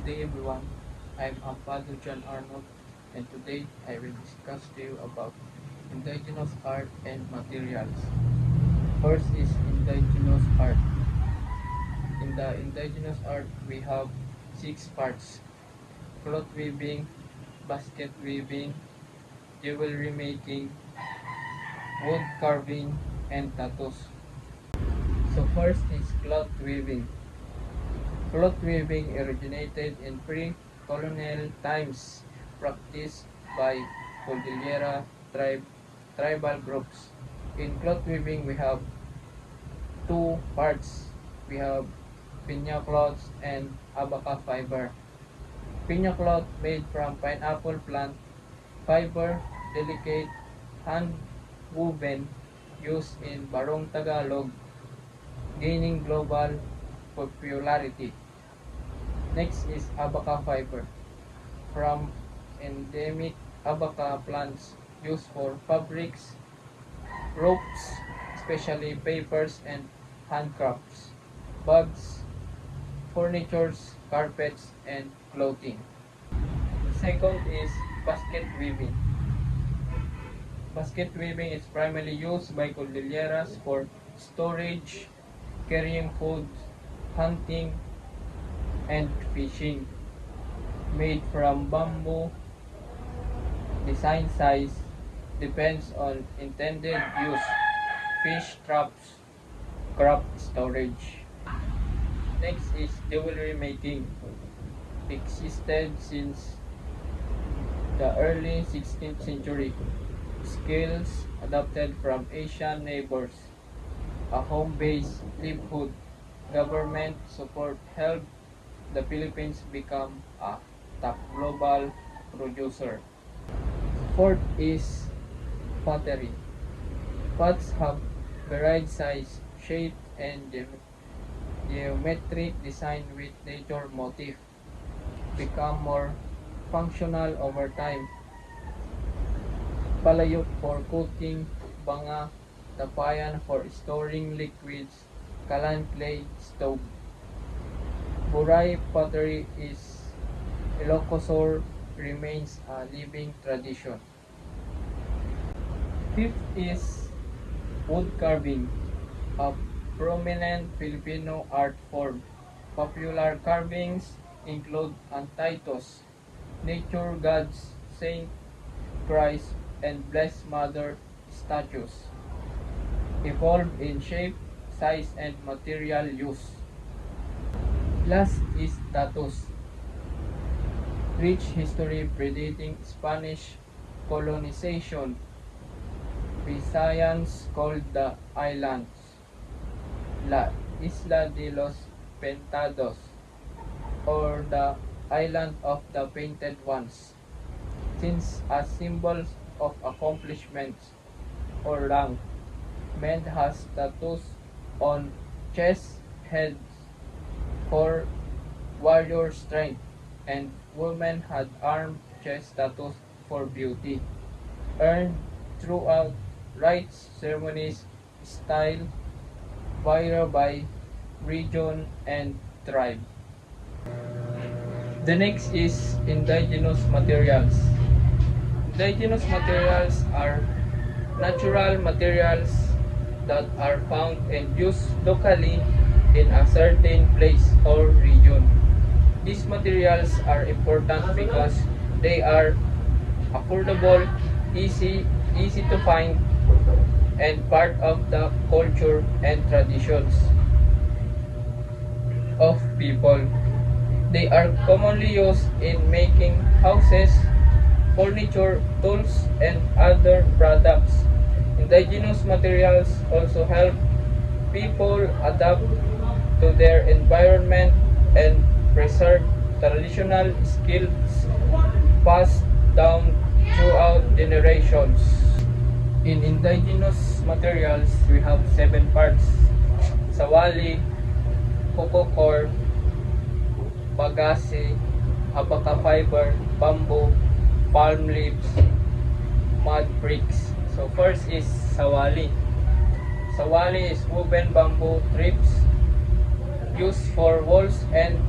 day everyone, I'm Ampado John Arnold and today I will discuss to you about indigenous art and materials. First is indigenous art. In the indigenous art we have six parts: cloth weaving, basket weaving, jewelry making, wood carving, and tattoos. So first is cloth weaving. Cloth weaving originated in pre-colonial times, practiced by Cordillera tribal groups. In cloth weaving, we have two parts. We have piña cloths and abaca fiber. Piña cloth made from pineapple plant fiber, delicate, hand-woven, used in Barong Tagalog, gaining global popularity. Next is abaca fiber, from endemic abaca plants used for fabrics, ropes, especially papers and handcrafts, bags, furnitures, carpets, and clothing. The second is basket weaving. Basket weaving is primarily used by Cordilleras for storage, carrying food, hunting, and fishing. Made from bamboo, design size depends on intended use, fish traps, crop storage. Next is jewelry making. Existed since the early 16th century. Skills adopted from Asian neighbors. A home-based livelihood. Government support helped the Philippines become a top global producer. Fourth is pottery. Pots have varied size, shape, and geometric design with nature motif. Become more functional over time. Palayok for cooking, banga, tapayan for storing liquids, kalan clay stove. Buray pottery is Ilocosur remains a living tradition. Fifth is wood carving, a prominent Filipino art form. Popular carvings include Antitos, nature gods, Saint Christ, and Blessed Mother statues. Evolved in shape, size, and material use. Last is tattoos. Rich history predating Spanish colonization. Visayans called the islands La Isla de los Pintados, or the Island of the Painted Ones, since as symbols of accomplishments or rank. Men has tattoos on chest, heads for warrior strength, and women had arm chest tattoos for beauty, earned throughout rites, ceremonies, style, vary by region and tribe. The next is indigenous materials. Indigenous materials are natural materials that are found and used locally in a certain place or region. These materials are important because they are affordable, easy to find, and part of the culture and traditions of people. They are commonly used in making houses, furniture, tools, and other products. Indigenous materials also help people adapt to their environment and preserve traditional skills passed down throughout generations. In indigenous materials, we have seven parts: sawali, coco core, bagasse, abaca fiber, bamboo, palm leaves, mud bricks. So first is sawali. Sawali is woven bamboo strips used for walls and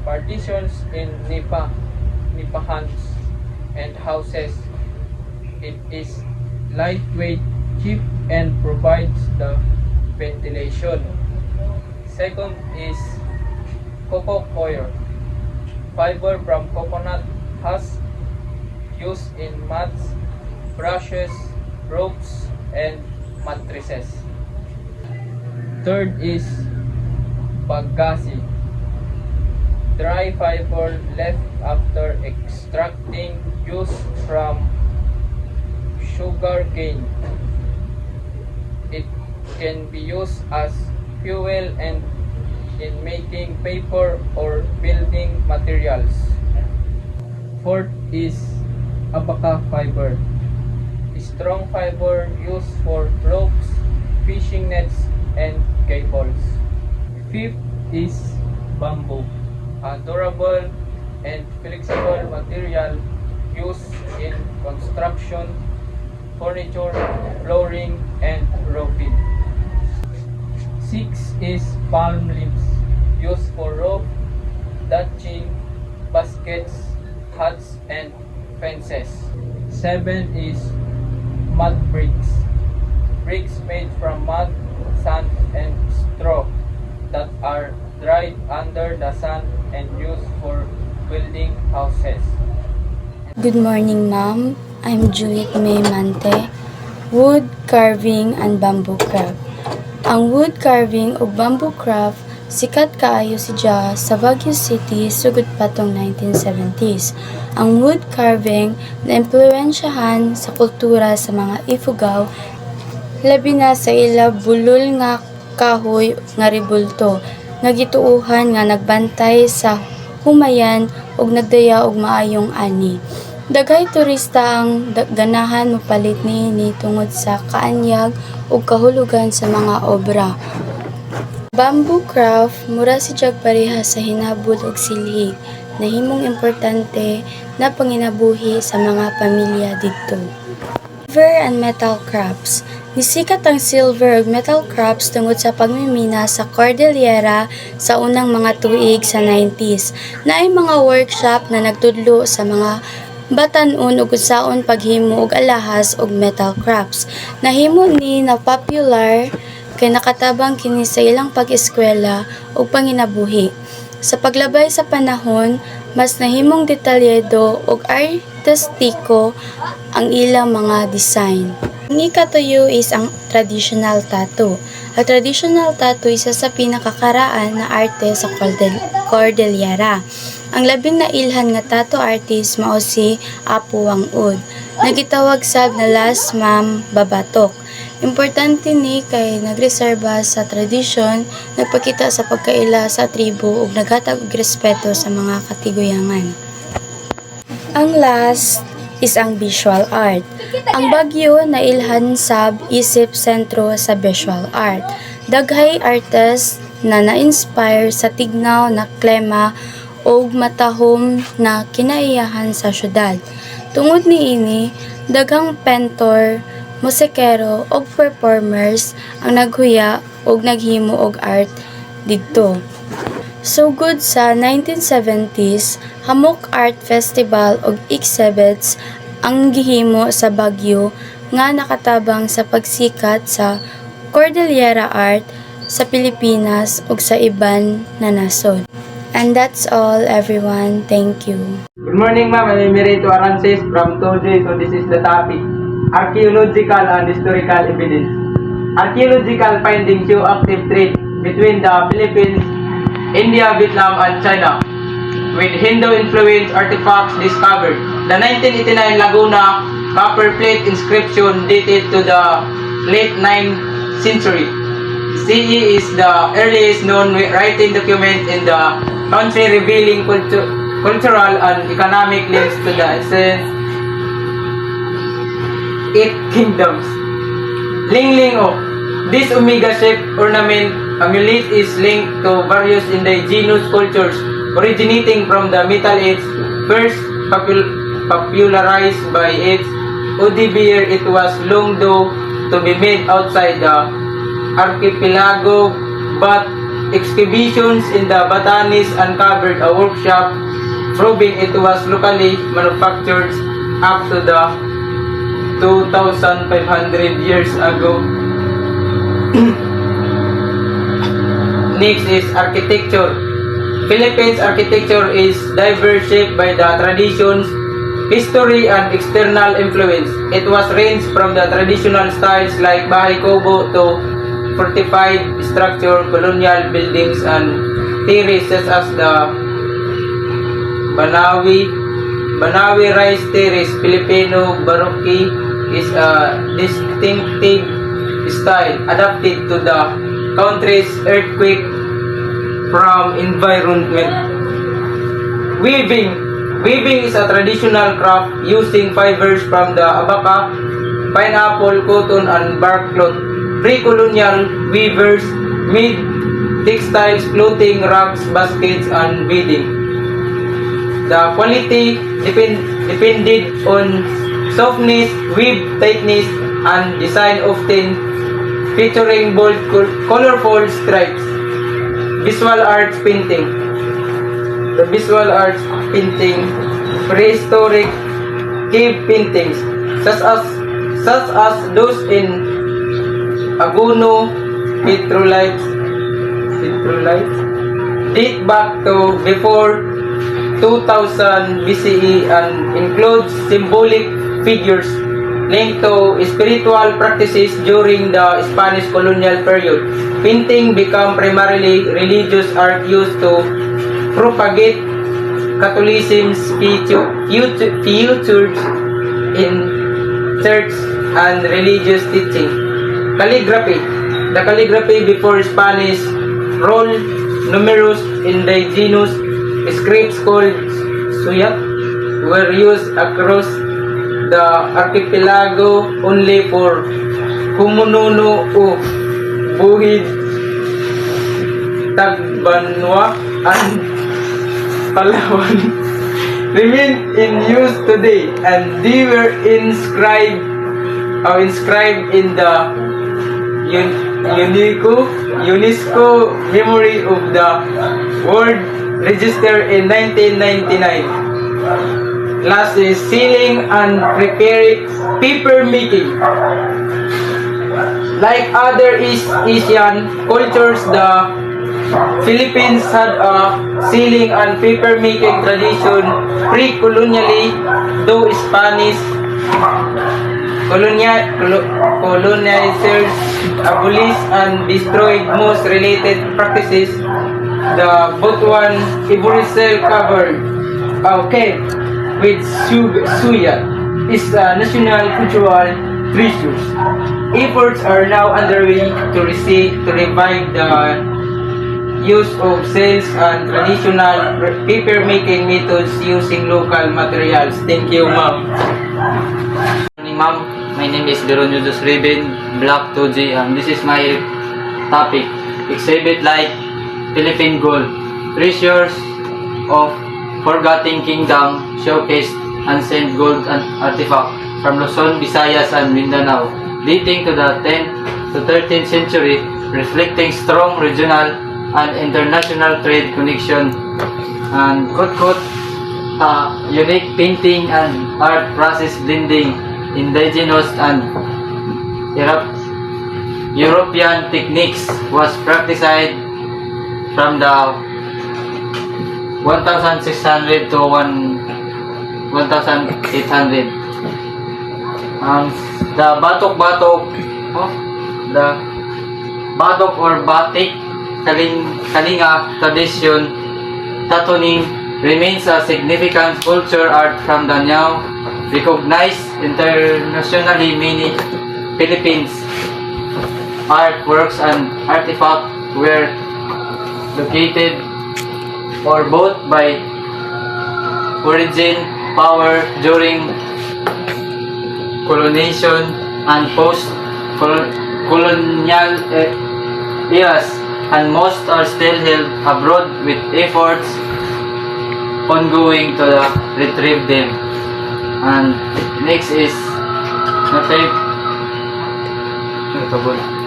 partitions in nipahans, and houses. It is lightweight, cheap, and provides the ventilation. Second is coco coir. Fiber from coconut husk used in mats, brushes, ropes, and mattresses. Third is pagasi. Dry fiber left after extracting juice from sugar cane. It can be used as fuel and in making paper or building materials. Fourth is abaca fiber. Strong fiber used for ropes, fishing nets, and cables. Fifth is bamboo, a durable and flexible material used in construction, furniture, flooring, and roofing. Six is palm leaves, used for roof, thatching, baskets, huts, and fences. Seven is mud bricks, bricks made from mud, sand, and straw that are dried under the sun and used for building houses. Good morning, ma'am. I'm Juliet May Mante, wood carving and bamboo craft. Ang wood carving o bamboo craft sikat kaayo siya sa Baguio City sugod patong 1970s. Ang wood carving na impluwensyahan sa kultura sa mga Ifugao, labi na sa ila bulol nga kahoy nga ribulto nga gituuhan nga nagbantay sa humayan ug nagdaya og maayong ani. Daghay turista ang ganahan mopalit niini tungod sa kaanyag ug kahulugan sa mga obra. Bamboo craft mura si jag pareha sa hinabol ug silhig na himong importante na panginabuhi sa mga pamilya didto. Silver and metal crafts. Nisikat ang silver ug metal crafts tungod sa pagmimina sa Cordillera sa unang mga tuig sa 90s. Naay mga workshop na nagtudlo sa mga batan-on ug usaon paghimo og alahas og metal crafts. Nahimo ni na popular kay nakatabang kini sa ilang pag-eskwela ug panginabuhi. Sa paglabay sa panahon, mas nahimong detalyado ug artistiko ang ilang mga design. Ang ikatuyo is ang traditional tattoo. Ang traditional tattoo isa sa pinakakaraan na arte sa Cordillera. Ang labing nailhan nga tattoo artist mao si Apo Wang-od. Nagitawag sab na Last Ma'am Babatok. Importante ni kay nagreserba sa tradisyon, nagpakita sa pagkaila sa tribo ug naghatag og respeto sa mga katiguyangan. Ang last is ang visual art. Ang Baguio nailhan sab isip sentro sa visual art. Daghay artist na na-inspire sa tignaw na klema o matahom na kinaiyahan sa syudad. Tungod niini, daghang painter, musikero o performers ang naghuya o naghimo og art didto. So good sa 1970s, Hamok Art Festival og exhibits ang gihimo sa Baguio nga nakatabang sa pagsikat sa Cordillera art sa Pilipinas ug sa iban na nasod. And that's all, everyone. Thank you. Good morning, ma'am. I'm Emerito Arances from TOJOY. So this is the topic: archaeological and historical evidence. Archaeological findings show active trade between the Philippines, India, Vietnam, and China, with Hindu-influenced artifacts discovered. The 1989 Laguna copper plate inscription dated to the late 9th century CE is the earliest known writing document in the country, revealing cultural and economic links to the eight kingdoms. Ling-ling-o. This omega-shaped ornament amulet is linked to various indigenous cultures originating from the Middle Age, first popularized by its Udibir. It was long due to be made outside the archipelago, but excavations in the Batanes uncovered a workshop proving it was locally manufactured up to the 2,500 years ago. Next is architecture. Philippines architecture is diverse, shaped by the traditions, history, and external influence. It was ranged from the traditional styles like Bahay Kubo to fortified structure, colonial buildings, and theories such as the Banawi Rice Terrace. Filipino Baroque is a distinctive style adapted to the country's earthquake from environment. Weaving is a traditional craft using fibers from the abaca, pineapple, cotton, and bark cloth. Pre-colonial weavers made textiles, clothing, rugs, baskets, and bedding. The quality depended on softness, weave tightness, and design, often featuring bold, colorful stripes. Visual arts painting. The visual arts painting, prehistoric cave paintings, such as those in Aguno petrolites, date back to before 2000 BCE and includes symbolic figures linked to spiritual practices during the Spanish colonial period. Painting became primarily religious art used to propagate Catholicism's features in church and religious teaching. Calligraphy. The calligraphy before Spanish roll numerous indigenous scripts called suyat were used across the archipelago only for Humununo o Buhid, Tagbanwa, and Palawan remain in use today, and they were inscribed in the UNESCO Memory of the World Register in 1999. Last is sealing and paper making. Like other East Asian cultures, the Philippines had a sealing and paper making tradition pre-colonially, though Spanish colonizers abolished and destroyed most related practices. The Butuan Ivory covered with suya is a national cultural treasure. Efforts are now underway to revive the use of cells and traditional paper making methods using local materials. Thank you, ma'am. Good morning, ma'am. My name is Deronjus Ribin, Block 2G, and this is my topic. Exhibit like Philippine Gold, treasures of Forgotten Kingdom, showcased ancient gold and artifact from Luzon, Visayas, and Mindanao, dating to the 10th to 13th century, reflecting strong regional and international trade connection, and unique painting and art process blending indigenous and European techniques was practiced from the 1600 to 1800. The batok or batik Kalinga tradition tattooing remains a significant culture art from the now recognized internationally. Many Philippines artworks and artifacts were located or bought by origin power during colonization and post-colonial eras, and most are still held abroad with efforts ongoing to retrieve them. And next is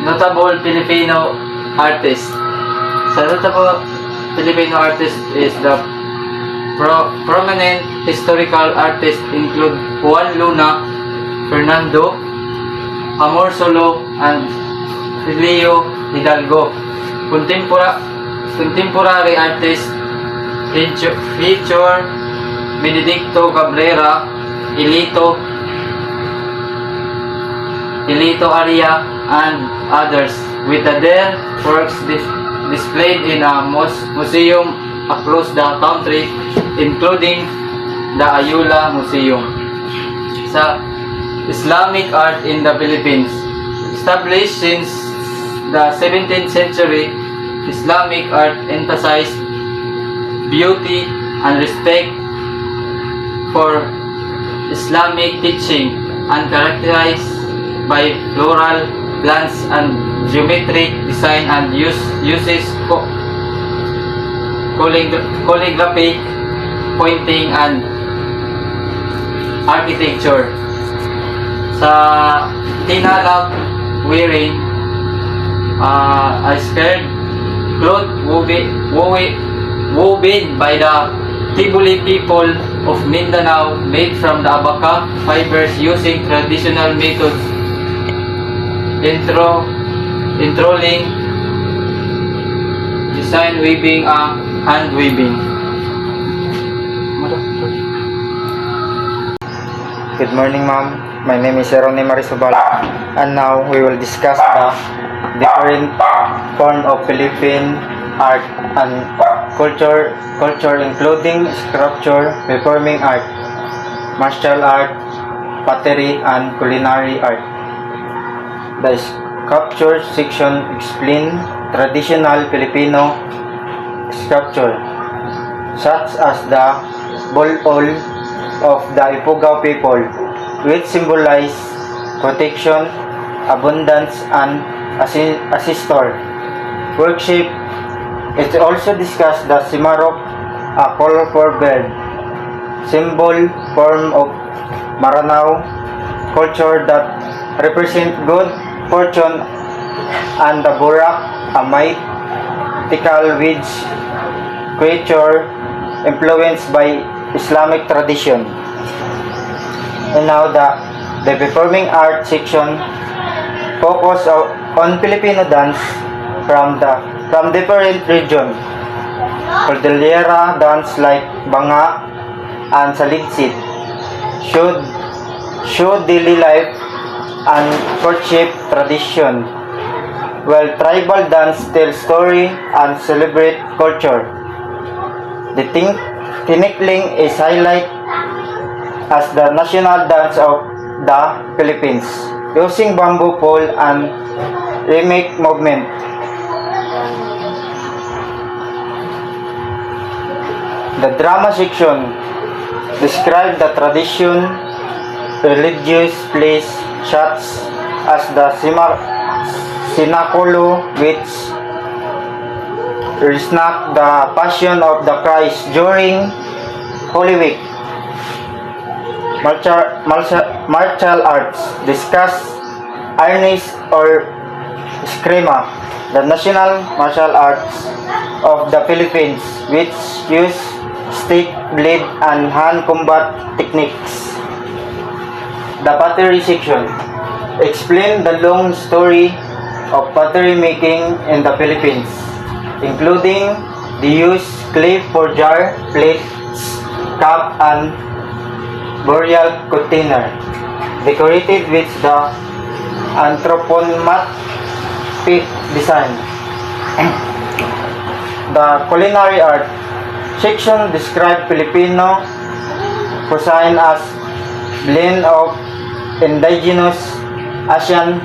notable Filipino artists. Sa notable Filipino artist is the prominent historical artists include Juan Luna, Fernando Amorsolo, and Leo Hidalgo. Contemporary artists feature Benedicto Cabrera, Elito Aria, and others, with their works displayed in a museum across the country, including the Ayula Museum. Sa Islamic art in the Philippines. Established since the 17th century, Islamic art emphasized beauty and respect for Islamic teaching, and characterized by floral plants and geometric design, and uses calligraphy, pointing, and architecture. Sa tinalag wearing, a skirt cloth woven by the Tibuli people of Mindanao, made from the abaca fibers using traditional methods, enthralling design weaving, hand weaving. Good morning, ma'am. My name is Ronnie Marisobal, and now we will discuss the different form of Philippine art and culture, including sculpture, performing art, martial art, pottery, and culinary art. The sculpture section explains traditional Filipino sculpture, such as the bulol of the Ifugao people, which symbolize protection, abundance, and assistor worship. It also discussed the Simarok, a colorful bird, symbol form of Maranao culture that represent good fortune, and the Burak, a mythical witch creature influenced by Islamic tradition. And now the performing art section focus on Filipino dance from different region. Cordillera dance like Banga and Salidsik show daily life and courtship tradition, while tribal dance tell story and celebrate culture. The Tinikling is highlighted as the national dance of the Philippines, using bamboo pole and rhythmic movement. The drama section describes the tradition, religious plays such as the Sinakulo, which reenact the Passion of the Christ during Holy Week. Martial arts discuss Arnis or Eskrima, the national martial arts of the Philippines, which use stick, blade, and hand combat techniques. The pottery section explains the long story of pottery making in the Philippines, including the use clay for jar, plates, cup, and burial container, decorated with the anthropomorphic design. The culinary art section describes Filipino cuisine as blend of indigenous, Asian,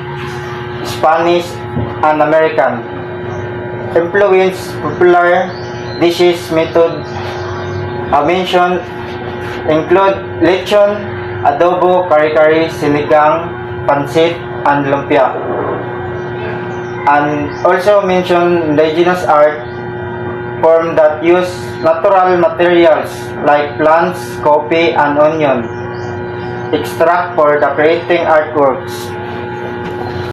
Spanish, and American influence. Popular dishes method mentioned include lechon, adobo, kari-kari, sinigang, pansit, and lumpia. And also mention indigenous art form that use natural materials like plants, coffee, and onion extract for the creating artworks.